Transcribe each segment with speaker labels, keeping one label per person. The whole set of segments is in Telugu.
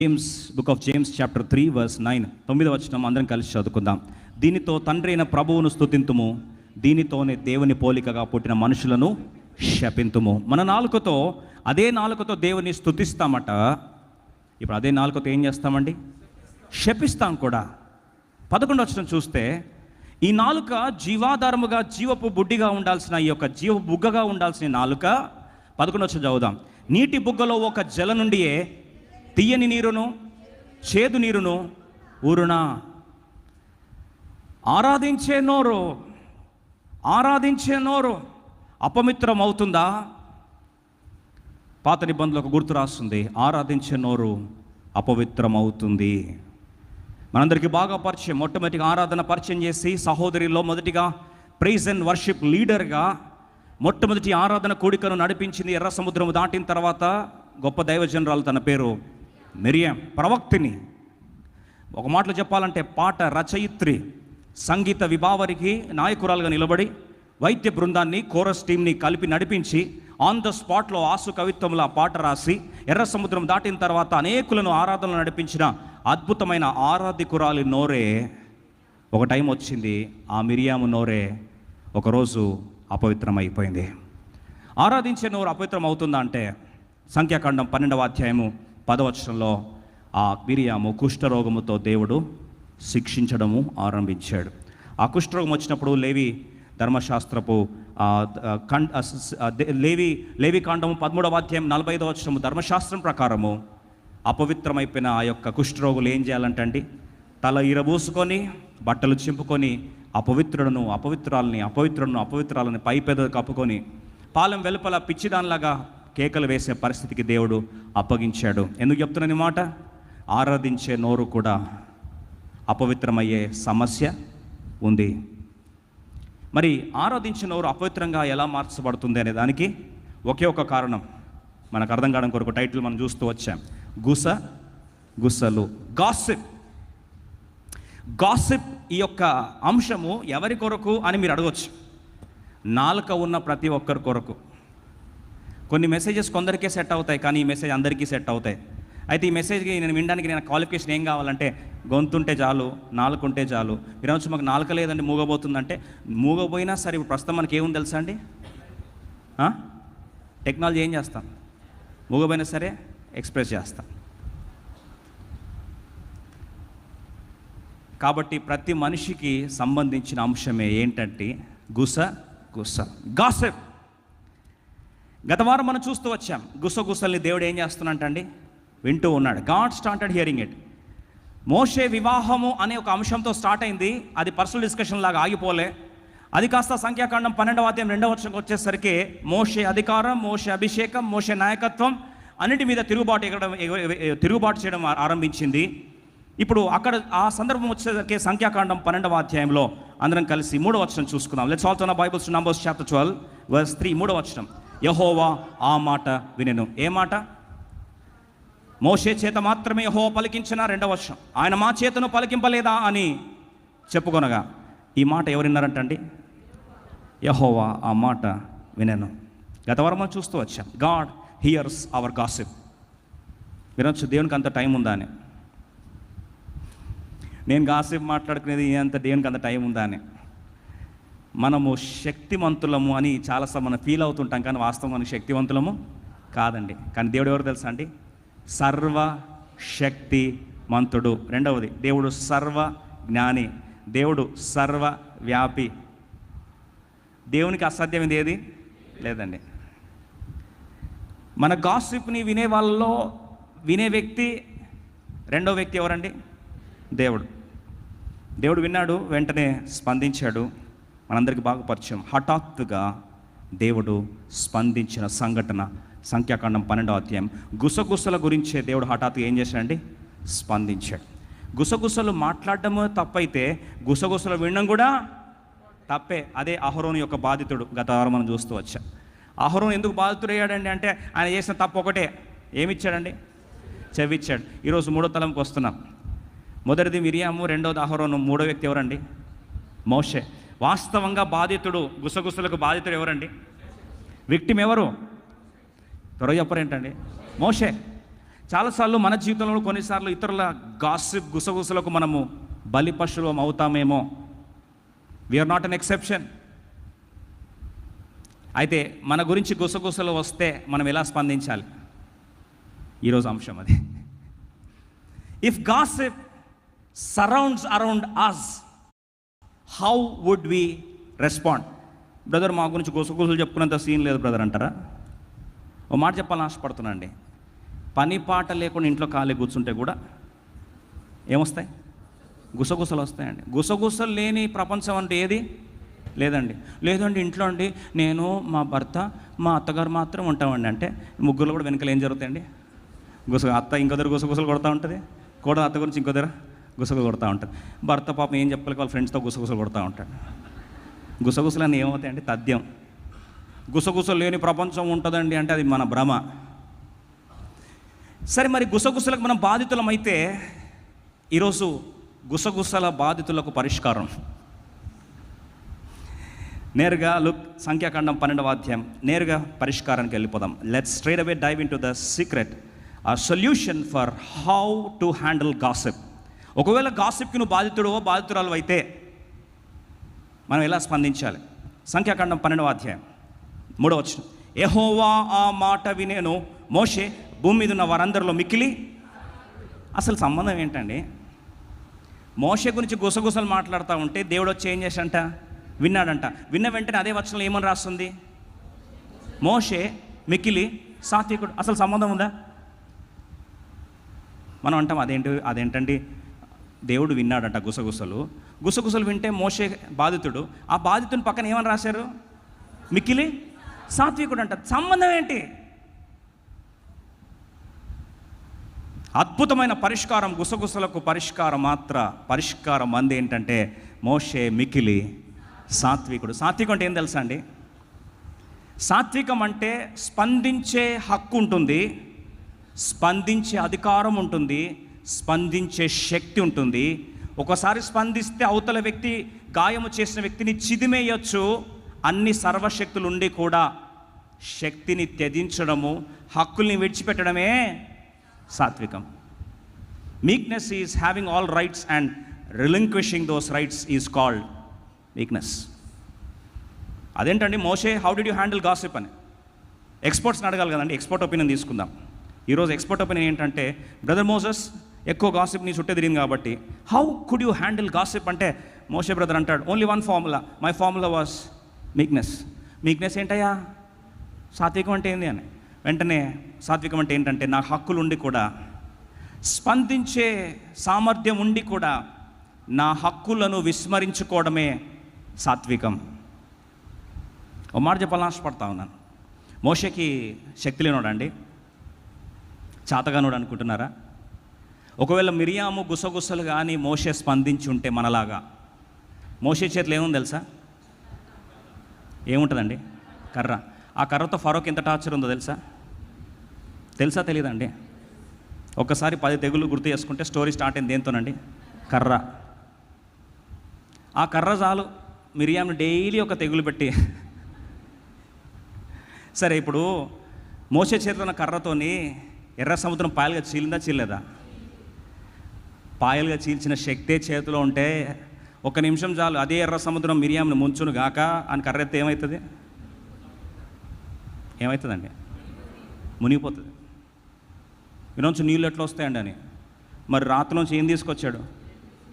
Speaker 1: Book of James chapter 3 verse 9 9వ వచనం అందరం కలిసి చదువుకుందాం. దీనితో తండ్రి అయిన ప్రభువును స్తుతింతుము, దీనితోనే దేవుని పోలికగా పుట్టిన మనుషులను శపింతుము. మన నాలుకతో అదే నాలుకతో దేవుని స్తుతిస్తామట. ఇప్పుడు అదే నాలుకతో ఏం చేస్తామండి? శపిస్తాం కూడా. 11వ వచనం చూస్తే, ఈ నాలుక జీవాధారముగా జీవపు బుడ్డిగా ఉండాల్సిన ఈ యొక్క జీవపు బుగ్గగా ఉండాల్సిన నాలుక 11వ వచనం చదువుదాం. నీటి బుగ్గలో ఒక జల నుండియే తీయని నీరును చేదు నీరును ఊరునా. ఆరాధించే నోరు అపవిత్రం అవుతుందా? పాత నిబంధనలకు గుర్తు రాస్తుంది, ఆరాధించే నోరు అపవిత్రం అవుతుంది. మనందరికీ బాగా పరిచయం. మొట్టమొదటిగా ఆరాధన పరిచయం చేసి సహోదరిలో మొదటిగా ప్రైజ్ అండ్ వర్షిప్ లీడర్గా మొట్టమొదటి ఆరాధన కూడికను నడిపించింది. ఎర్ర సముద్రం దాటిన తర్వాత గొప్ప దైవజనరాలు, తన పేరు మిరియం, ప్రవక్తిని. ఒక మాటలో చెప్పాలంటే పాట రచయిత్రి, సంగీత విభావరికి నాయకురాలుగా నిలబడి వైద్య బృందాన్ని, కోరస్ టీంని కలిపి నడిపించి ఆన్ ద స్పాట్లో ఆసు కవిత్వంలో ఆ పాట రాసి ఎర్ర సముద్రం దాటిన తర్వాత అనేకులను ఆరాధనలు నడిపించిన అద్భుతమైన ఆరాధికురాలి నోరే ఒక టైం వచ్చింది. ఆ మిరియాము నోరే ఒకరోజు అపవిత్రమైపోయింది. ఆరాధించే నోరు అపవిత్రం అవుతుందా అంటే, సంఖ్యాకాండం 12వ అధ్యాయము 10వ వచనంలో ఆ మిరియాము కుష్ఠరోగముతో దేవుడు శిక్షించడము ఆరంభించాడు. ఆ కుష్ఠరోగం వచ్చినప్పుడు లేవి ధర్మశాస్త్రపు లేవి కాండము 13వ అధ్యాయం 45వ వచనము ధర్మశాస్త్రం ప్రకారము అపవిత్రమైపోయిన ఆ యొక్క కుష్ఠరోగులు ఏం చేయాలంటే అండి, తల ఇరబూసుకొని బట్టలు చింపుకొని అపవిత్రాలని పైపెద కప్పుకొని పాలెం వెలుపల పిచ్చిదానిలాగా కేకలు వేసే పరిస్థితికి దేవుడు అప్పగించాడు. ఎందుకు చెప్తున్నాను ఈ మాట? ఆరాధించే నోరు కూడా అపవిత్రమయ్యే సమస్య ఉంది. మరి ఆరాధించే నోరు అపవిత్రంగా ఎలా మార్చబడుతుంది అనే దానికి ఒకే ఒక కారణం మనకు అర్థం కావడం కొరకు టైటిల్ మనం చూస్తూ వచ్చాం. గుసలు గాసిప్. ఈ యొక్క అంశము ఎవరి కొరకు అని మీరు అడగవచ్చు. నాలుక ఉన్న ప్రతి ఒక్కరి కొరకు. కొన్ని మెసేజెస్ కొందరికే సెట్ అవుతాయి, కానీ ఈ మెసేజ్ అందరికీ సెట్ అవుతాయి. అయితే ఈ మెసేజ్కి నేను వినడానికి నేను క్వాలిఫికేషన్ ఏం కావాలంటే, గొంతుంటే చాలు, నాలుక ఉంటే చాలు. ఈరోజు మాకు నాలుక లేదండి, మూగబోతుందంటే, మూగబోయినా సరే ఇప్పుడు ప్రస్తుతం మనకి ఏముంది తెలుసా అండి? టెక్నాలజీ ఏం చేస్తాం? మూగబోయినా సరే ఎక్స్ప్రెస్ చేస్తాం. కాబట్టి ప్రతి మనిషికి సంబంధించిన అంశమే ఏంటంటే గాసిప్. గత వారం మనం చూస్తూ వచ్చాం. గుసగుసల్ని దేవుడు ఏం చేస్తున్నట్టండి? వింటూ ఉన్నాడు. God started hearing it. Moshe వివాహము అనే ఒక అంశంతో స్టార్ట్ అయింది. అది పర్సనల్ డిస్కషన్ లాగా ఆగిపోలే. అది కాస్త సంఖ్యాకాండం 12వ అధ్యాయం 2వ వచనంకి వచ్చేసరికి మోషే అధికారం, మోషే అభిషేకం, మోషే నాయకత్వం అన్నిటి మీద తిరుగుబాటు చేయడం ఆరంభించింది. ఇప్పుడు అక్కడ ఆ సందర్భం వచ్చేసరికి సంఖ్యాకాండం 12వ అధ్యాయంలో అందరం కలిసి 3వ వచనం చూసుకుందాం. Let's all turn our Bibles to Numbers chapter 12 verse 3. 3వ వచనం. యెహోవా ఆ మాట వినెను. ఏ మాట? మోషే చేత మాత్రమే యెహోవా పలికించిన. 2వ వచనం. ఆయన మా చేతను పలికింపలేదా అని చెప్పుకొనగా. ఈ మాట ఎవరిన్నారంటండి? యెహోవా ఆ మాట వినెను. గత వారం మనం చూస్తూ వచ్చాం. God hears our gossip. వినొచ్చు, దేవునికి అంత టైం ఉందా అని. నేను గాసిప్ మాట్లాడుకునేది అంత దేవునికి అంత టైం ఉందా అని. మనము శక్తివంతులము అని చాలాసార్లు మనం ఫీల్ అవుతుంటాం, కానీ వాస్తవం మనకు శక్తివంతులము కాదండి. కానీ దేవుడు ఎవరు తెలుసా అండి? సర్వశక్తిమంతుడు. రెండవది, దేవుడు సర్వ జ్ఞాని, దేవుడు సర్వ వ్యాపి. దేవునికి అసాధ్యమైంది ఏది లేదండి. మన గాసిప్ని వినే వాళ్ళలో వినే వ్యక్తి, రెండో వ్యక్తి ఎవరండి? దేవుడు విన్నాడు, వెంటనే స్పందించాడు. మనందరికీ బాగా పరిచయం. హఠాత్తుగా దేవుడు స్పందించిన సంఘటన సంఖ్యాకాండం 12వ అధ్యాయం. గుసగుసల గురించే దేవుడు హఠాత్తుగా ఏం చేశాడండి? స్పందించాడు. గుసగుసలు మాట్లాడడము తప్పైతే గుసగుసలు వినడం కూడా తప్పే. అదే అహరోను యొక్క బాధితుడు. గత వారం మనం చూస్తూ వచ్చాం. అహరోను ఎందుకు బాధితుడయ్యాడండి అంటే, ఆయన చేసిన తప్పు ఒకటే. ఏమిచ్చాడండి? చెవిచ్చాడు. ఈరోజు 3వ తలంకి వస్తున్నాం. మొదటిది మిరియాము, రెండవది అహరోను, 3వ వ్యక్తి ఎవరండి? మోషే. వాస్తవంగా బాధితుడు, గుసగుసలకు బాధితుడు ఎవరండి? విక్టిమ్ ఎవరు? త్వరగా చెప్పరేంటండి? మోషే. చాలాసార్లు మన జీవితంలో కొన్నిసార్లు ఇతరుల గాసిప్ గుసగుసలకు మనము బలి పశువులం అవుతామేమో. We are not an exception. అయితే మన గురించి గుసగుసలు వస్తే మనం ఎలా స్పందించాలి? ఈరోజు అంశం అది. If gossip surrounds around us, how would we respond? Brother, మా గురించి గుసగుసలు చెప్పుకున్నంత సీన్ లేదు బ్రదర్ అంటారా? ఓ మాట చెప్పాలని ఆశపడుతున్నా అండి. పని పాట లేకుండా ఇంట్లో ఖాళీ కూర్చుంటే కూడా ఏమొస్తాయి? గుసగుసలు వస్తాయండి. గుసగుసలు లేని ప్రపంచం అంటే ఏది లేదండి. ఇంట్లో అండి నేను, మా భర్త, మా అత్తగారు మాత్రం ఉంటామండి. అంటే ముగ్గురు కూడా వెనకాల ఏం జరుగుతాయండి? అత్త ఇంకొదరు గుసగుసలు కొడతా ఉంటుంది, కూడా అత్త గురించి ఇంకొదరు గుసగుసలు కొడతా ఉంటుంది. భర్త పాపం ఏం చెప్పలేక వాళ్ళ ఫ్రెండ్స్తో గుసగుసలు కొడతా ఉంటాడు. గుసగుసలు అని ఏమవుతాయండి? తథ్యం. గుసగుసలు లేని ప్రపంచం ఉంటుందండి అంటే అది మన భ్రమ. సరే, మరి గుసగుసలకు మనం బాధితులం అయితే ఈరోజు గుసగుసల బాధితులకు పరిష్కారం నేరుగా సంఖ్యాకాండం 12వ అధ్యాయం నేరుగా పరిష్కారానికి వెళ్ళిపోదాం. Let's straight away dive into the secret, a solution for how to handle gossip. ఒకవేళ గాసిప్కి నువ్వు బాధితురాలు అయితే మనం ఎలా స్పందించాలి? సంఖ్యాకాండం 12వ అధ్యాయం 3వ వచనం. యెహోవా ఆ మాట వినేను, మోషే భూమి మీద ఉన్న వారందరిలో మిక్కిలి. అసలు సంబంధం ఏంటండి? మోషే గురించి గుసగుసలు మాట్లాడుతూ ఉంటే దేవుడు వచ్చి ఏం చేశాడంట? విన్నాడంట. విన్న వెంటనే అదే వచనంలో ఏమని రాస్తుంది? మోషే మిక్కిలి సాత్వికుడు. అసలు సంబంధం ఉందా? మనం అంటాం అదేంటండి దేవుడు విన్నాడంట గుసగుసలు వింటే మోషే బాధితుడు, ఆ బాధితుని పక్కన ఏమని రాశారు? మిక్కిలి సాత్వికుడు అంట. సంబంధం ఏంటి? అద్భుతమైన పరిష్కారం గుసగుసలకు పరిష్కారం అంది ఏంటంటే మోషే మిక్కిలి సాత్వికుడు. సాత్వికం అంటే ఏం తెలుసా అండి? సాత్వికం అంటే స్పందించే హక్కు ఉంటుంది, స్పందించే అధికారం ఉంటుంది, స్పందించే శక్తి ఉంటుంది. ఒకసారి స్పందిస్తే అవతల వ్యక్తి, గాయము చేసిన వ్యక్తిని చిదిమేయచ్చు. అన్ని సర్వశక్తులు ఉండి కూడా శక్తిని త్యజించడము, హక్కుల్ని విడిచిపెట్టడమే సాత్వికం. Meekness is having all rights and relinquishing those rights is called weakness. అదేంటండి Moshe, how did you handle gossip అని ఎక్స్పర్ట్స్ని అడగాలి కదండి. ఎక్స్పర్ట్ ఒపీనియన్ తీసుకుందాం. ఈరోజు ఎక్స్పర్ట్ ఒపీనియన్ ఏంటంటే, బ్రదర్ మోసెస్ ఎక్కువ గాసిప్ నీ చుట్టే తిరిగింది కాబట్టి how could you handle gossip అంటే మోషే బ్రదర్ అంటాడు, only one formula, my formula was meekness. Meekness ఏంటయ్యా? సాత్వికం అంటే ఏంది అని. వెంటనే సాత్వికం అంటే ఏంటంటే, నా హక్కులు ఉండి కూడా, స్పందించే సామర్థ్యం ఉండి కూడా నా హక్కులను విస్మరించుకోవడమే సాత్వికం. ఒక మాట చెప్పాలని ఆశపడతా ఉన్నాను. మోషేకి శక్తి లేనోడా అండి? చాతగానోడు అనుకుంటున్నారా? ఒకవేళ మిరియాము గుసగుసలు కానీ మోషే స్పందించి ఉంటే మనలాగా, మోషే చేతిలో ఏముంది తెలుసా? ఏముంటుందండి? కర్ర. ఆ కర్రతో ఫరోక్ ఎంత టార్చర్ ఉందో తెలుసా తెలీదండి? ఒక్కసారి 10 తెగులు గుర్తు చేసుకుంటే స్టోరీ స్టార్ట్ అయింది దేంతోనండి? కర్ర. ఆ కర్ర చాలు మిరియాము డైలీ ఒక తెగులు పెట్టి. సరే, ఇప్పుడు మోషే చేతిలో ఉన్న కర్రతోని ఎర్ర సముద్రం పాయలుగా చీలిందా చీలేదా? పాయలుగా చీల్చిన శక్తే చేతిలో ఉంటే 1 నిమిషం చాలు, అదే ఎర్ర సముద్రం మిరియామును ముంచును గాక అని కర్ర ఎత్తే ఏమవుతుందండి? మునిగిపోతుంది. ఈరోజు నీళ్ళు ఎట్లా వస్తాయండి అని. మరి రాత్రిలోంచి ఏం తీసుకొచ్చాడు?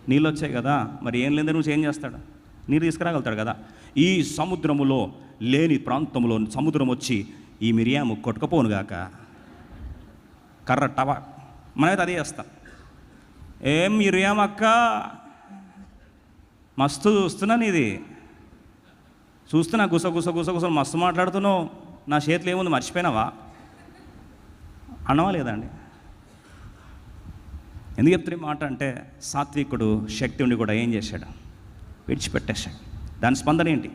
Speaker 1: నీళ్ళు వచ్చాయి కదా. మరి ఏం లేదు నువ్వు ఏం చేస్తాడు? నీరు తీసుకురాగలుగుతాడు కదా. ఈ సముద్రములో లేని ప్రాంతంలో సముద్రం వచ్చి ఈ మిరియాము కొట్టుకపోను గాక, కర్ర టవా. మనమైతే అదే చేస్తాం. ఏం మిరియాం అక్క, మస్తు చూస్తున్నాను, ఇది చూస్తున్నా, గుసగుసలు మస్తు మాట్లాడుతున్నావు, నా చేతిలో ఏముంది మర్చిపోయినావా అన్నవా లేదండి? ఎందుకు చెప్తున్న మాట అంటే, సాత్వికుడు శక్తి ఉండి కూడా ఏం చేశాడు? విడిచిపెట్టేశాడు. దాని స్పందన ఏంటి?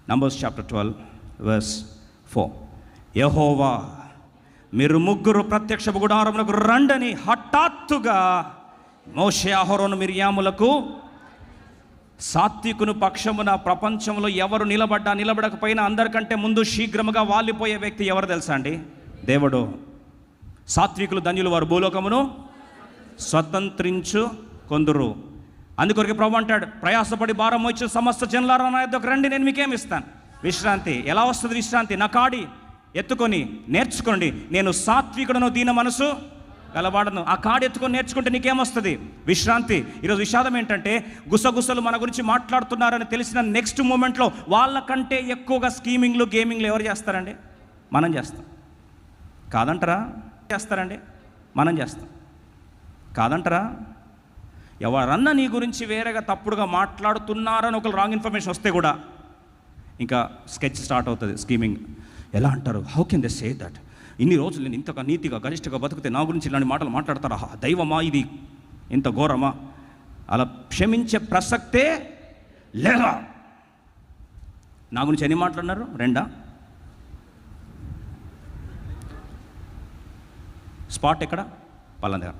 Speaker 1: Numbers chapter 12 verse 4. యెహోవా మీరు ముగ్గురు ప్రత్యక్ష గుడారములకు రండని హఠాత్తుగా మోషే అహరోను మిరియాములకు, సాత్వికుని పక్షమున ప్రపంచంలో ఎవరు నిలబడకపోయినా అందరికంటే ముందు శీఘ్రముగా వాలిపోయే వ్యక్తి ఎవరు తెలుసా అండి? దేవుడు. సాత్వికులు ధన్యులు, వారు భూలోకమును స్వతంత్రించు కొందరు. అందుకొరకు ప్రభు అంటాడు, ప్రయాసపడి భారం మోయించు సమస్త జనులారా నా యొద్దకు రండి, నేను మీకేమి ఇస్తాను విశ్రాంతి. ఎలా వస్తుంది విశ్రాంతి? నా కాడి ఎత్తుకొని నేర్చుకోండి, నేను సాత్వికుడను దీన మనసు గలవాడను. ఆ కాడి ఎత్తుకొని నేర్చుకుంటే నీకేమొస్తుంది? విశ్రాంతి. ఈరోజు విషాదం ఏంటంటే, గుసగుసలు మన గురించి మాట్లాడుతున్నారని తెలిసిన నెక్స్ట్ మూమెంట్లో వాళ్ళకంటే ఎక్కువగా స్కీమింగ్లు గేమింగ్లు ఎవరు చేస్తారండి? మనం చేస్తాం. కాదంటారా? చేస్తారండి, మనం చేస్తాం. కాదంటారా? ఎవరన్నా నీ గురించి వేరేగా తప్పుడుగా మాట్లాడుతున్నారని ఒకరు రాంగ్ ఇన్ఫర్మేషన్ వస్తే కూడా ఇంకా స్కెచ్ స్టార్ట్ అవుతుంది, స్కీమింగ్. ఎలా అంటారు? How can they say that? ఇన్ని రోజులు నేను ఇంతగా నీతిగా గరిష్టగా బతికితే నా గురించి ఇలాంటి మాటలు మాట్లాడతారా? దైవమా ఇది? ఇంత ఘోరమా? అలా క్షమించే ప్రసక్తే లేదా? నా గురించి ఎన్ని మాట్లాడినారు? 2 స్పాట్ ఎక్కడ? పలానా దగ్గర.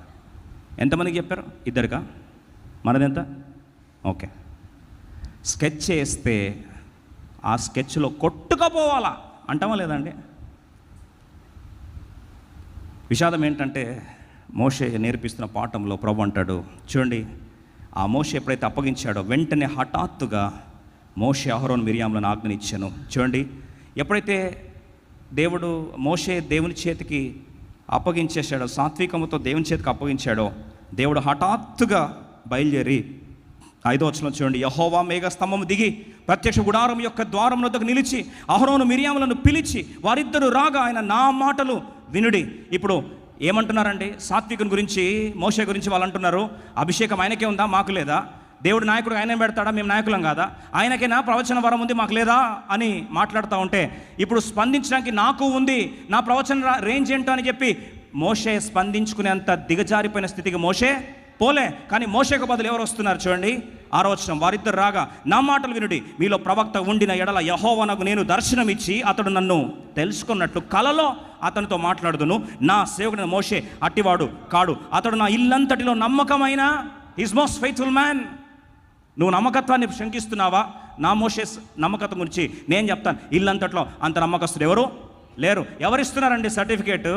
Speaker 1: ఎంతమందికి చెప్పారు? 2కా? మనదెంత? ఓకే. స్కెచ్ చేస్తే ఆ స్కెచ్లో కొట్టుకపోవాలా అంటామా లేదండి? విషాదం ఏంటంటే, మోషే నేర్పిస్తున్న పాఠంలో ప్రభు అంటాడు, చూడండి, ఆ మోషే ఎప్పుడైతే అప్పగించాడో వెంటనే హఠాత్తుగా మోషే అహరోను మిరియాములను ఆజ్ఞనిచ్చాను. చూడండి, ఎప్పుడైతే మోషే దేవుని చేతికి అప్పగించేశాడో, సాత్వికముతో దేవుని చేతికి అప్పగించాడో, దేవుడు హఠాత్తుగా బయలుదేరి 5వ వచనం చూడండి, యెహోవా మేఘస్తంభము దిగి ప్రత్యక్ష గుడారం యొక్క ద్వారం వద్దకు నిలిచి అహరోను మిరియాములను పిలిచి వారిద్దరూ రాగా ఆయన నా మాటలు వినుడి. ఇప్పుడు ఏమంటున్నారండి? సాత్వికుని గురించి, మోషే గురించి వాళ్ళు అంటున్నారు, అభిషేకం ఆయనకే ఉందా, మాకు లేదా? దేవుడు నాయకుడు ఆయన పెడతాడా, మేము నాయకులం కాదా? ఆయనకేనా ప్రవచన వరం ఉంది, మాకు లేదా అని మాట్లాడుతూ ఉంటే, ఇప్పుడు స్పందించడానికి నాకు ఉంది, నా ప్రవచన రేంజ్ ఏంటో అని చెప్పి మోషే స్పందించుకునేంత దిగజారిపోయిన స్థితికి మోషే పోలే. కానీ మోషేకు బదులు ఎవరు వస్తున్నారు? చూడండి, 6వ వచనం, వారిద్దరు రాగా నా మాటలు వినుడి, మీలో ప్రవక్త ఉండిన ఎడల యెహోవానకు నేను దర్శనమిచ్చి అతడు నన్ను తెలుసుకున్నట్లు కలలో అతనితో మాట్లాడుదును. నా సేవకుడైన మోషే అట్టివాడు కాడు, అతడు నా ఇల్లంతటిలో నమ్మకమైన ఈజ్ మోస్ట్ ఫెయిత్ఫుల్ మ్యాన్. నువ్వు నమ్మకత్వాన్ని శంకిస్తున్నావా? నా మోషే నమ్మకత్వం గురించి నేను చెప్తాను. ఇల్లంతట్లో అంత నమ్మకస్తుడు ఎవరు లేరు. ఎవరిస్తున్నారండి సర్టిఫికేట్?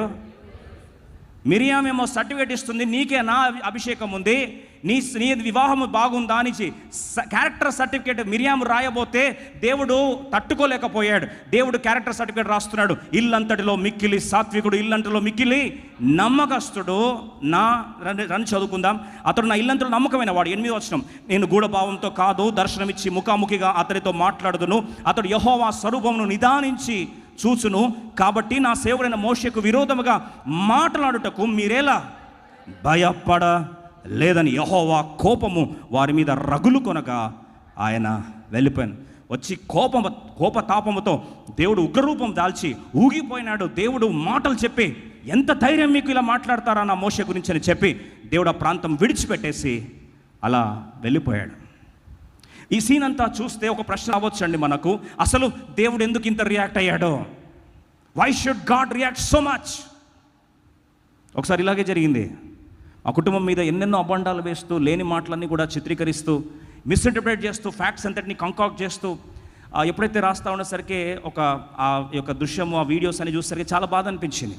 Speaker 1: మిరియామేమో సర్టిఫికేట్ ఇస్తుంది, నీకే నా అభిషేకం ఉంది, నీ వివాహం బాగుందా అని క్యారెక్టర్ సర్టిఫికేట్ మిరియాము రాయబోతే దేవుడు తట్టుకోలేకపోయాడు. దేవుడు క్యారెక్టర్ సర్టిఫికేట్ రాస్తున్నాడు, ఇల్లంతటిలో మిక్కిలి సాత్వికుడు, ఇల్లంతటిలో మిక్కిలి నమ్మకస్తుడు. రని చదువుకుందాం. అతడు నా ఇల్లంతలో నమ్మకమైన వాడు. 8వ వచనం, నేను గూఢభావంతో కాదు దర్శనమిచ్చి ముఖాముఖిగా అతనితో మాట్లాడుదును, అతడు యెహోవా స్వరూపమును నిదానించి చూచును. కాబట్టి నా సేవకుడైన మోషేకు విరోధముగా మాట్లాడుటకు మీరేలా భయపడలేదని యెహోవా కోపము వారి మీద రగులు కొనగా ఆయన వెళ్ళిపోయాను. వచ్చి కోపతాపముతో దేవుడు ఉగ్రరూపం దాల్చి ఊగిపోయినాడు. దేవుడు మాటలు చెప్పి, ఎంత ధైర్యం మీకు ఇలా మాట్లాడతారా నా మోషే గురించి అని చెప్పి దేవుడు ఆ ప్రాంతం విడిచిపెట్టేసి అలా వెళ్ళిపోయాడు. ఈ సీన్ అంతా చూస్తే ఒక ప్రశ్న రావచ్చండి మనకు, అసలు దేవుడు ఎందుకు ఇంత రియాక్ట్ అయ్యాడో? Why should God react so much? ఒకసారి ఇలాగే జరిగింది. ఆ కుటుంబం మీద ఎన్నెన్నో అబండాలు వేస్తూ, లేని మాటలన్నీ కూడా చిత్రీకరిస్తూ, మిస్ఇంటర్ప్రిట్ చేస్తూ, ఫ్యాక్ట్స్ అంతటిని కంకాక్ట్ చేస్తూ, ఎప్పుడైతే రాస్తా ఉండేసరికి ఆ యొక్క దృశ్యము, ఆ వీడియోస్ అని చూసేసరికి చాలా బాధ అనిపించింది.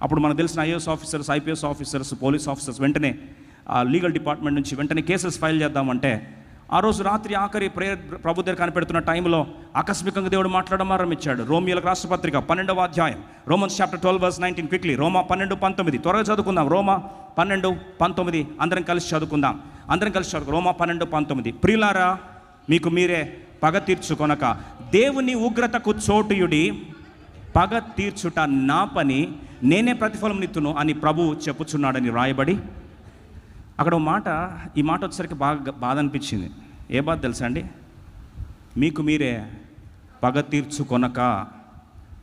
Speaker 1: అప్పుడు మనకు తెలిసిన IAS officers, IPS officers, police officers వెంటనే లీగల్ డిపార్ట్మెంట్ నుంచి వెంటనే కేసెస్ ఫైల్ చేద్దామంటే, ఆ రోజు రాత్రి ఆఖరి ప్రేయర్ ప్రభు దగ్గర కనిపెడుతున్న టైంలో ఆకస్మికంగా దేవుడు మాట్లాడడం ఆరంభించాడు. రోమియోలకు రాష్ట్ర పత్రిక 12వ అధ్యాయం, రోమన్స్ చాప్టర్ 12:19 క్విక్లీ. రోమా 12:19 త్వరగా చదువుకుందాం. రోమా 12:19 అందరం కలిసి చదువుకుందాం. రోమా 12:19. ప్రియులారా, మీకు మీరే పగ తీర్చుకొనక దేవుని ఉగ్రతకు చోటుయుడి, పగ తీర్చుట నా పని, నేనే ప్రతిఫలం నిత్తును అని ప్రభు చెప్పుచున్నాడని రాయబడి. అక్కడ ఈ మాట వచ్చేసరికి బాధ అనిపించింది. ఏ బాధ తెలుసా అండి? మీకు మీరే పగ తీర్చుకొనక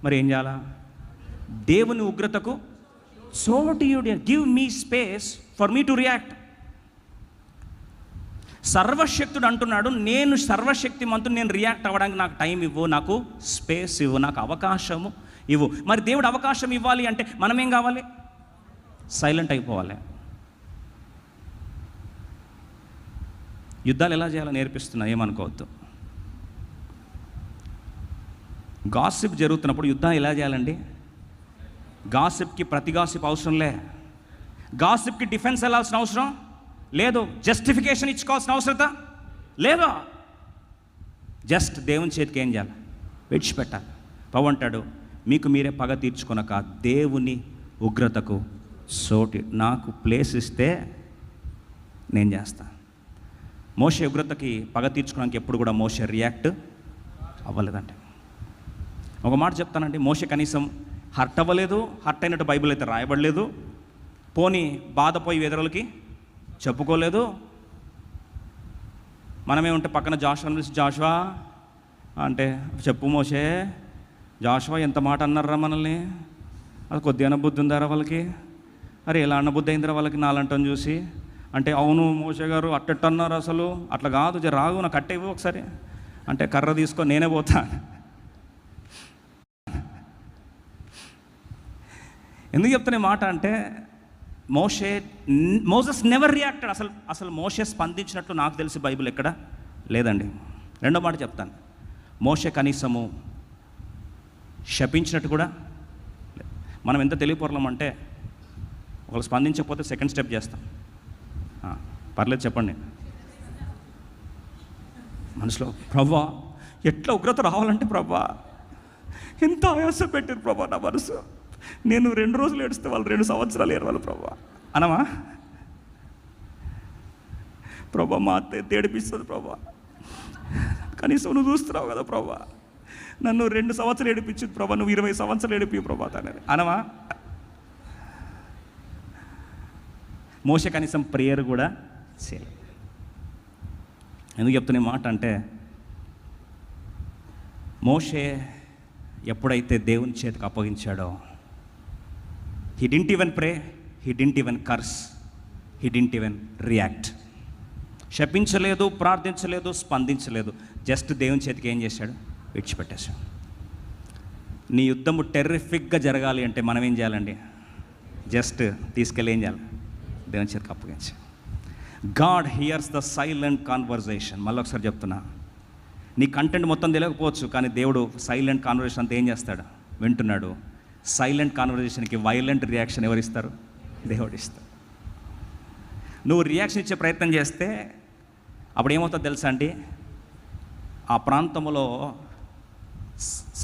Speaker 1: మరి ఏం చేయాలా? దేవుని ఉగ్రతకు చోటియుడి, give me space for me to react. సర్వశక్తుడు అంటున్నాడు, నేను సర్వశక్తిమంతుడు, నేను రియాక్ట్ అవ్వడానికి నాకు టైం ఇవ్వు, నాకు స్పేస్ ఇవ్వు, నాకు అవకాశము ఇవ్వు. మరి దేవుడు అవకాశం ఇవ్వాలి అంటే మనం ఏం కావాలి? సైలెంట్ అయిపోవాలి. యుద్ధాలు ఎలా చేయాలో నేర్పిస్తున్నా, ఏమనుకోవద్దు. గాసిప్ జరుగుతున్నప్పుడు యుద్ధం ఎలా చేయాలండి? గాసిప్కి ప్రతి గాసిప్ అవసరంలే. గాసిప్కి డిఫెన్స్ వెళ్ళాల్సిన అవసరం లేదు. జస్టిఫికేషన్ ఇచ్చుకోవాల్సిన అవసరత లేదా. జస్ట్ దేవుని చేతికి ఏం చేయాలి? విడిచిపెట్టాలి. ప్రభు అంటాడు, మీకు మీరే పగ తీర్చుకొనక దేవుని ఉగ్రతకు నాకు ప్లేస్ ఇస్తే నేను చేస్తా. మోషే ఉగ్రతకి పగ తీర్చుకోవడానికి ఎప్పుడు కూడా మోషే రియాక్ట్ అవ్వలేదంటే. ఒక మాట చెప్తానండి, మోషే కనీసం హర్ట్ అవ్వలేదు. హర్ట్ అయినట్టు బైబిల్ అయితే రాయబడలేదు. పోనీ బాధపోయి ఎదురులకి చెప్పుకోలేదు. మనమే ఉంటే పక్కన జాషువా అంటే చెప్పు మోషే, జాషువా ఎంత మాట అన్నారా మనల్ని, అది కొద్దిగా అన్నబుద్ధి ఉందారా వాళ్ళకి, అరే ఎలా అన్నబుద్ధి అయిందిరా వాళ్ళకి నాలంటని చూసి అంటే, అవును మోషే గారు అట్టట్టు అన్నారు, అసలు అట్లా కాదు, రాగు నాకు కట్టేవి ఒకసారి అంటే కర్ర తీసుకొని నేనే పోతా. ఎందుకు చెప్తున్నా మాట అంటే, మోసెస్ నెవర్ రియాక్టెడ్. అసలు మోషే స్పందించినట్లు నాకు తెలిసి బైబిల్ ఎక్కడ లేదండి. రెండో మాట చెప్తాను, మోషే కనీసము శపించినట్టు కూడా. మనం ఎంత తెలియపరలమంటే ఒకళ్ళు స్పందించకపోతే సెకండ్ స్టెప్ చేస్తాం. పర్లేదు చెప్పండి మనసులో, ప్రభా ఎట్లా ఉగ్రత రావాలంటే ప్రభా ఎంత ఆయాస పెట్టారు ప్రభా నా మనసు, నేను 2 రోజులు ఏడిస్తే వాళ్ళు 2 సంవత్సరాలు ఏడవాలి ప్రభా అనమా? ప్రభా మా అత్త ఏడిపిస్తుంది ప్రభా, కనీసం నువ్వు చూస్తున్నావు కదా ప్రభా, నన్ను 2 సంవత్సరాలు ఏడిపించింది ప్రభా, నువ్వు 20 సంవత్సరాలు ఏడిపి ప్రభా తనని అనమా? మోషే కనీసం ప్రేయర్ కూడా చేయలేదు. ఎందుకు చెప్తున్న మాట అంటే, మోషే ఎప్పుడైతే దేవుని చేతికి అప్పగించాడో, he didn't even pray, he didn't even curse, he didn't even react. శపించలేదు, ప్రార్థించలేదు, స్పందించలేదు. జస్ట్ దేవుని చేతికి ఏం చేశాడు? విడిచిపెట్టేశాడు. నీ యుద్ధము టెర్రిఫిక్గా జరగాలి అంటే మనం ఏం చేయాలండి? జస్ట్ తీసుకెళ్ళి ఏం చేయాలి? దేవుని చేతికి అప్పగించి. God hears the silent conversation. మళ్ళీ ఒకసారి చెప్తున్నా, నీ కంటెంట్ మొత్తం తెలియకపోవచ్చు, కానీ దేవుడు సైలెంట్ కాన్వర్జేషన్ అంతా ఏం చేస్తాడు? వింటున్నాడు. సైలెంట్ కాన్వర్జేషన్కి వైలెంట్ రియాక్షన్ ఎవరిస్తారు? దేవుడు ఇస్తాడు. నువ్వు రియాక్షన్ ఇచ్చే ప్రయత్నం చేస్తే అప్పుడు ఏమవుతుందో తెలుసా అండి, ఆ ప్రాంతంలో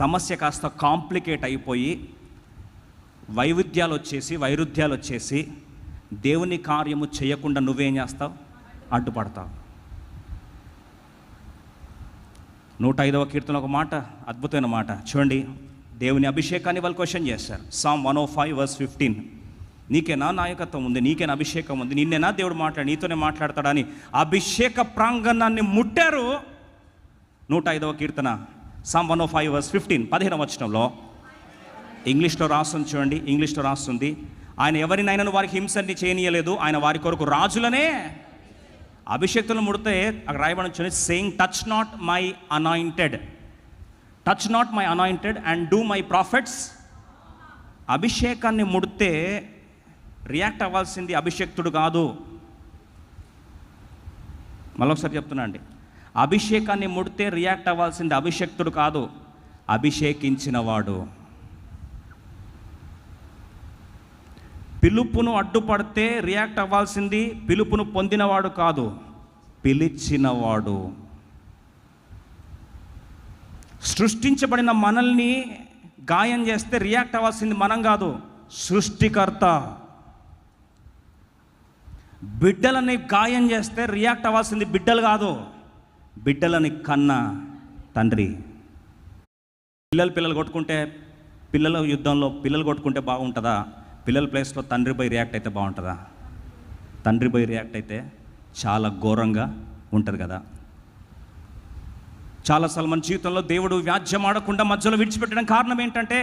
Speaker 1: సమస్య కాస్త కాంప్లికేట్ అయిపోయి వైరుధ్యాలు వచ్చేసి దేవుని కార్యము చేయకుండా నువ్వేం చేస్తావు? అడ్డుపడతావు. 105వ కీర్తన ఒక మాట, అద్భుతమైన మాట చూడండి. దేవుని అభిషేకాన్ని వాళ్ళు క్వశ్చన్ చేశారు. Psalm 105:15. నీకేనా నాయకత్వం ఉంది, నీకేనా అభిషేకం ఉంది, నిన్నేనా దేవుడు నీతోనే మాట్లాడతాడని అభిషేక ప్రాంగణాన్ని ముట్టారు. 105వ కీర్తన Psalm 105:15, 15వ వచనంలో ఇంగ్లీష్లో రాస్తుంది చూడండి. ఇంగ్లీష్లో రాస్తుంది, ఆయన ఎవరినైనా వారికి హింసని చేయనీయలేదు, ఆయన వారి కొరకు రాజులనే అభిషేక్తులను ముడితే అక్కడ రాయబడి చూడండి, saying touch not my anointed and do my profits. అభిషేకాన్ని ముడితే రియాక్ట్ అవ్వాల్సింది అభిషేక్తుడు కాదు. మళ్ళొకసారి చెప్తున్నా అండి, అభిషేకాన్ని ముడితే రియాక్ట్ అవ్వాల్సింది అభిషేక్తుడు కాదు, అభిషేకించినవాడు. పిలుపును అడ్డుపడితే రియాక్ట్ అవ్వాల్సింది పిలుపును పొందినవాడు కాదు, పిలిచినవాడు. సృష్టించబడిన మనల్ని గాయం చేస్తే రియాక్ట్ అవ్వాల్సింది మనం కాదు, సృష్టికర్త. బిడ్డలని గాయం చేస్తే రియాక్ట్ అవ్వాల్సింది బిడ్డలు కాదు, బిడ్డలని కన్న తండ్రి. పిల్లలు కొట్టుకుంటే, పిల్లల యుద్ధంలో పిల్లలు కొట్టుకుంటే బాగుంటుందా? పిల్లల ప్లేస్లో తండ్రి పోయి రియాక్ట్ అయితే బాగుంటుందా? తండ్రి పోయి రియాక్ట్ అయితే చాలా ఘోరంగా ఉంటుంది కదా. చాలాసార్లు మన జీవితంలో దేవుడు వ్యాజ్యం ఆడకుండా మధ్యలో విడిచిపెట్టడం కారణం ఏంటంటే,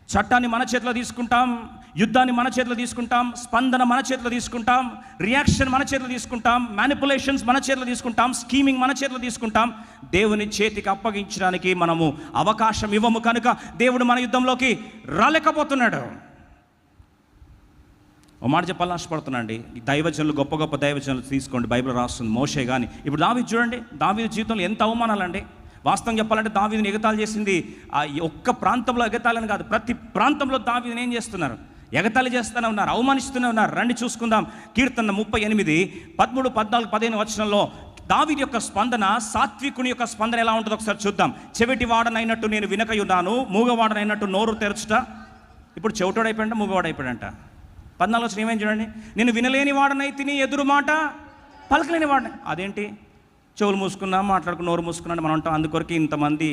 Speaker 1: చట్టాన్ని మన చేతిలో తీసుకుంటాం, యుద్ధాన్ని మన చేతిలో తీసుకుంటాం, స్పందన మన చేతిలో తీసుకుంటాం, రియాక్షన్ మన చేతిలో తీసుకుంటాం, మ్యానిపులేషన్స్ మన చేతిలో తీసుకుంటాం, స్కీమింగ్ మన చేతిలో తీసుకుంటాం. దేవుని చేతికి అప్పగించడానికి మనము అవకాశం ఇవ్వము కనుక దేవుడు మన యుద్ధంలోకి రాలేకపోతున్నాడు. ఒక మాట చెప్పాలని ఆశపడుతున్నాండి. దైవజనులు, గొప్ప గొప్ప దైవజనులు తీసుకోండి, బైబిల్ రాస్తుంది. మోషే కానీ ఇప్పుడు దావీదు చూడండి, దావీదు జీవితంలో ఎంత అవమానాలండి. వాస్తవం చెప్పాలంటే దావీదుని ఎగతాళి చేసింది ఆ ఒక్క ప్రాంతంలో ఎగతాళని కాదు, ప్రతి ప్రాంతంలో దావీదుని ఏం చేస్తున్నారు, ఎగతాళి చేస్తూనే ఉన్నారు, అవమానిస్తూనే ఉన్నారు. రండి చూసుకుందాం. కీర్తన 38, 13, 14, 15 వచనంలో దావీదు యొక్క స్పందన, సాత్వికుని యొక్క స్పందన ఎలా ఉంటుందో ఒకసారి చూద్దాం. చెవిటి వాడనైనట్టు నేను వినకయున్నాను, మూగవాడనైనట్టు నోరు తెరచుట. ఇప్పుడు చెవిటోడైపోయాడంట, మూగవాడైపోయాడంట. 14 వచనం ఏమేం చూడండి, నేను వినలేని వాడనై తిని ఎదురు మాట పలకలేని వాడిని. అదేంటి, చెవులు మూసుకున్నా మాట్లాడుకుని నోరు మూసుకున్నా మనం అంటాం. అందుకొరకు ఇంతమంది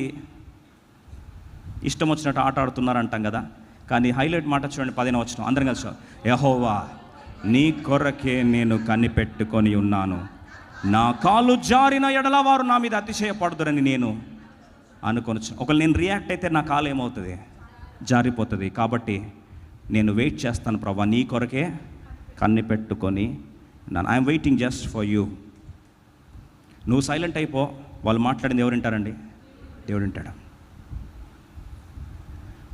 Speaker 1: ఇష్టం వచ్చినట్టు ఆట ఆడుతున్నారు అంటాం కదా. కానీ హైలైట్ మాట చూడండి, 15వ వచనం, అందరం కలిసి, యెహోవా నీ కొరకే నేను కనిపెట్టుకొని ఉన్నాను, నా కాలు జారిన ఎడల వారు నా మీద అతిశయపడుదురని నేను అనుకొనొచ్చు. ఒకవేళ నేను రియాక్ట్ అయితే నా కాలు ఏమవుతుంది, జారిపోతుంది. కాబట్టి నేను వెయిట్ చేస్తాను ప్రభా, నీ కొరకే కనిపెట్టుకొని ఉన్నాను. I'm waiting just for you. నువ్వు సైలెంట్ అయిపో, వాళ్ళు మాట్లాడింది ఎవరు వింటారండి? దేవుడు వింటాడు.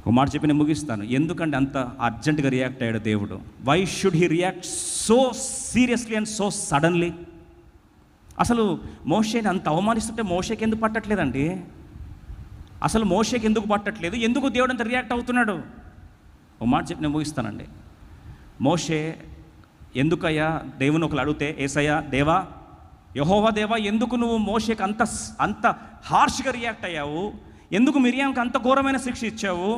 Speaker 1: ఒక మాట చెప్పి నేను ముగిస్తాను. ఎందుకంటే అంత అర్జెంటుగా రియాక్ట్ అయ్యాడు దేవుడు? Why should he react so seriously and so suddenly? అసలు మోషేని అంత అవమానిస్తుంటే మోషేకి ఎందుకు పట్టట్లేదండి? అసలు మోషేకి ఎందుకు పట్టట్లేదు? ఎందుకు దేవుడు అంత రియాక్ట్ అవుతున్నాడు? ఒక మాట చెప్పి నేను ముగిస్తానండి. మోషే ఎందుకయ్యా దేవుని ఒకరు అడిగితే, ఏసయ్యా దేవా, యెహోవా దేవా, ఎందుకు నువ్వు మోషేకి అంత హార్ష్గా రియాక్ట్ అయ్యావు? ఎందుకు మిరియాంకి అంత ఘోరమైన శిక్ష ఇచ్చావు?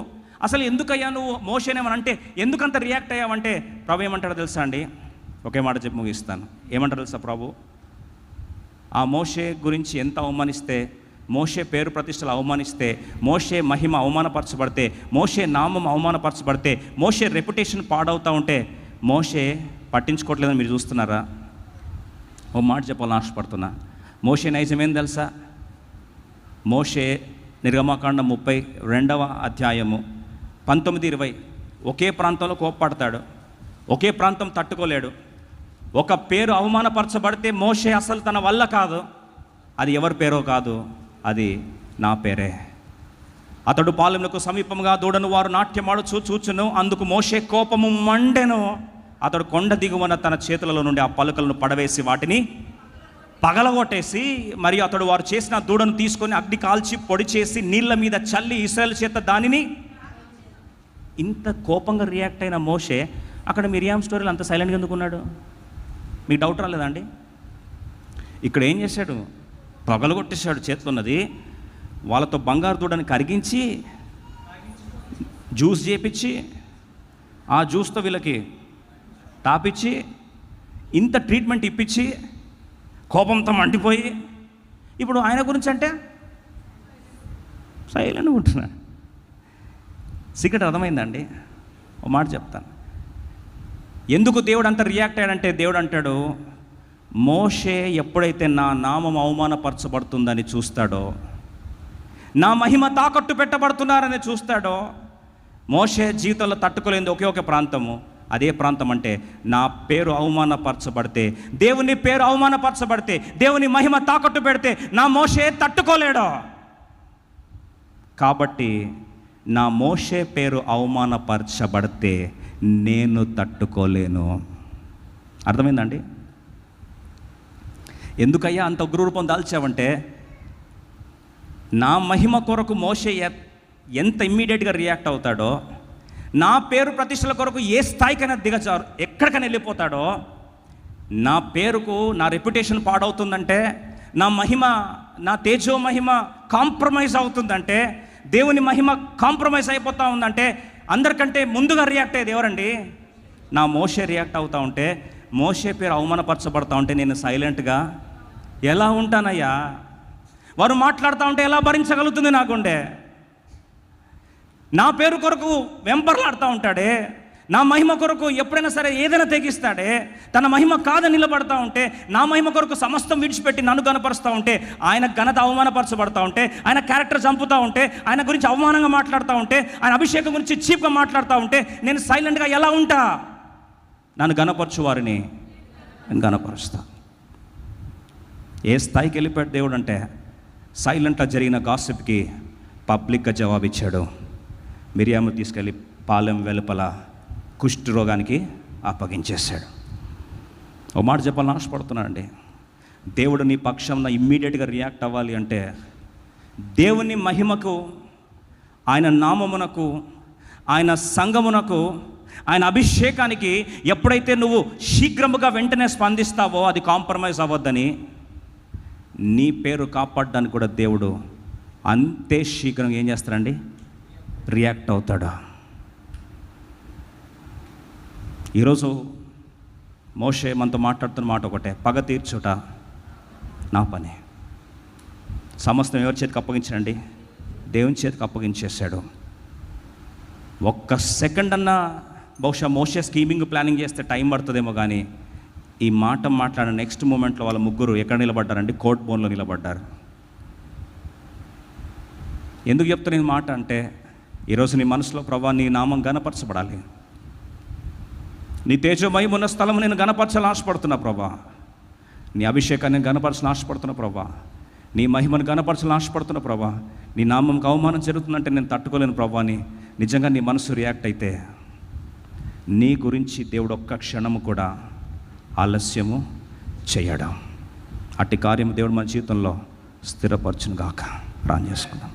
Speaker 1: అసలు ఎందుకయ్యా నువ్వు మోషేనేమనంటే ఎందుకంత రియాక్ట్ అయ్యావంటే ప్రభు ఏమంటాడో తెలుసా అండి? ఒకే మాట చెప్పి ముగిస్తాను. ఏమంటారు తెలుసా ప్రభు? ఆ మోషే గురించి ఎంత అవమానిస్తే, మోషే పేరు ప్రతిష్టలు అవమానిస్తే, మోషే మహిమ అవమానపరచబడితే, మోషే నామం అవమానపరచబడితే, మోషే రెప్యుటేషన్ పాడవుతూ ఉంటే మోషే పట్టించుకోవట్లేదని మీరు చూస్తున్నారా? ఓ మాట చెప్పాలని ఆశపడుతున్నా. మోషే నైజం ఏం తెలుసా? మోషే నిర్గమకాండం 32వ అధ్యాయము 19-20 ఒకే ప్రాంతంలో కోప్పడతాడు, ఒకే ప్రాంతం తట్టుకోలేడు. ఒక పేరు అవమానపరచబడితే మోషే అసలు తన వల్ల కాదు, అది ఎవరి పేరో కాదు, అది నా పేరే. అతడు పాలెములకు సమీపంగా దూడను వారు నాట్యమాడుచు చూచును, అందుకు మోషే కోపము మండెను. అతడు కొండ దిగువన తన చేతులలో నుండి ఆ పలుకలను పడవేసి వాటిని పగలగొట్టేసి, మరియు అతడు వారు చేసిన దూడను తీసుకొని అగ్ని కాల్చి పొడి చేసి నీళ్ళ మీద చల్లి ఇశ్రాయేలు చేత దానిని. ఇంత కోపంగా రియాక్ట్ అయిన మోషే అక్కడ మిరియాం స్టోరీలో అంత సైలెంట్గా ఎందుకున్నాడు? మీకు డౌట్ రాలేదా అండి? ఇక్కడ ఏం చేశాడు? పగలగొట్టేశాడు చేతిలో ఉన్నది. వాళ్ళతో బంగారు దూడని కరిగించి జ్యూస్ చేపించి, ఆ జ్యూస్తో వీళ్ళకి తాపిచ్చి, ఇంత ట్రీట్మెంట్ ఇప్పించి కోపంతో మండిపోయి, ఇప్పుడు ఆయన గురించి అంటే సైలెంట్గా ఉంటున్నాడు. సీక్రెట్ అర్థమైందండి? ఒక మాట చెప్తాను. ఎందుకు దేవుడు అంత రియాక్ట్ అయ్యాడంటే, దేవుడు అంటాడు, మోషే ఎప్పుడైతే నా నామం అవమానపరచబడుతుందని చూస్తాడో, నా మహిమ తాకట్టు పెట్టబడుతున్నారని చూస్తాడో, మోషే జీవితంలో తట్టుకోలేని ఒకే ఒక ప్రాంతము, అదే ప్రాంతం అంటే నా పేరు అవమానపరచబడితే, దేవుని పేరు అవమానపరచబడితే, దేవుని మహిమ తాకట్టు పెడితే నా మోషే తట్టుకోలేడు. కాబట్టి నా మోషే పేరు అవమానపరచబడితే నేను తట్టుకోలేను. అర్థమైందండి? ఎందుకయ్యా అంత ఉగ్రరూపం దాల్చావంటే, నా మహిమ కొరకు మోషే ఎంత ఇమ్మీడియట్గా రియాక్ట్ అవుతాడో, నా పేరు ప్రతిష్టల కొరకు ఏ స్థాయికైనా దిగజారు, ఎక్కడికైనా వెళ్ళిపోతాడో, నా పేరుకు నా రెప్యుటేషన్ పాడవుతుందంటే, నా మహిమ, నా తేజో మహిమ కాంప్రమైజ్ అవుతుందంటే, దేవుని మహిమ కాంప్రమైజ్ అయిపోతూ ఉందంటే, అందరికంటే ముందుగా రియాక్ట్ అయ్యేది ఎవరండి? నా మోషే రియాక్ట్ అవుతూ ఉంటే, మోషే పేరు అవమానపరచబడతా ఉంటే నేను సైలెంట్గా ఎలా ఉంటానయ్యా? వారు మాట్లాడుతూ ఉంటే ఎలా భరించగలుగుతుంది నాకుండే? నా పేరు కొరకు వెంపర్లాడుతూ ఉంటాడే, నా మహిమ కొరకు ఎప్పుడైనా సరే ఏదైనా తెగిస్తాడే, తన మహిమ కాదని నిలబడతా ఉంటే, నా మహిమ కొరకు సమస్తం విడిచిపెట్టి నన్ను కనపరుస్తూ ఉంటే, ఆయన ఘనత అవమానపరచబడతా ఉంటే, ఆయన క్యారెక్టర్ చంపుతూ ఉంటే, ఆయన గురించి అవమానంగా మాట్లాడుతూ ఉంటే, ఆయన అభిషేకం గురించి చీప్గా మాట్లాడుతూ ఉంటే నేను సైలెంట్గా ఎలా ఉంటా? నన్ను గనపరచు వారిని నేను గనపరుస్తా. ఏ స్థాయికి వెళ్ళిపోయాడు దేవుడు అంటే, సైలెంట్గా జరిగిన గాసిప్కి పబ్లిక్గా జవాబిచ్చాడు. మిరియాము తీసుకెళ్ళి పాలెం వెలుపల కుష్ఠ రోగానికి అప్పగించేశాడు. ఓ మాట చెప్పాలని ఆశపడుతున్నానండి. దేవుడు నీ పక్షంలో ఇమ్మీడియట్గా రియాక్ట్ అవ్వాలి అంటే దేవుని మహిమకు, ఆయన నామమునకు, ఆయన సంఘమునకు, ఆయన అభిషేకానికి ఎప్పుడైతే నువ్వు శీఘ్రముగా వెంటనే స్పందిస్తావో అది కాంప్రమైజ్ అవ్వద్దని, నీ పేరు కాపాడడానికి కూడా దేవుడు అంతే శీఘ్రంగా ఏం చేస్తాడండి, రియాక్ట్ అవుతాడు. ఈరోజు మోషే మనతో మాట్లాడుతున్న మాట ఒకటే, పగ తీర్చుట నా పని. సమస్తం ఎవరి చేతికి అప్పగించాడండి, దేవుని చేతికి అప్పగించేశాడు. ఒక్క సెకండ్ అన్నా బహుశా మోషే స్కీమింగ్ ప్లానింగ్ చేస్తే టైం పడుతుందేమో, కానీ ఈ మాట మాట్లాడిన నెక్స్ట్ మూమెంట్లో వాళ్ళ ముగ్గురు ఎక్కడ నిలబడ్డారండి, కోర్ట్ బోన్లో నిలబడ్డారు. ఎందుకు చెప్తున్నా ఈ మాట అంటే, ఈరోజు నీ మనసులో ప్రభా నీ నామం గణపరచబడాలి, నీ తేజోమయం ఉన్న స్థలం నేను గణపరచాలని ఆశపడుతున్నా ప్రభా, నీ అభిషేకాన్ని గణపరచాలని ఆశపడుతున్నా ప్రభా, నీ మహిమను గణపరచాలని ఆశపడుతున్నా ప్రభా, నీ నామంకి అవమానం జరుగుతుందంటే నేను తట్టుకోలేను ప్రభా అని నిజంగా నీ మనసు రియాక్ట్ అయితే, నీ గురించి దేవుడు ఒక్క క్షణము కూడా ఆలస్యము చేయడం. అట్టి కార్యం దేవుడు మన జీవితంలో స్థిరపరచును గాక. ప్రార్థన చేసుకుందాం.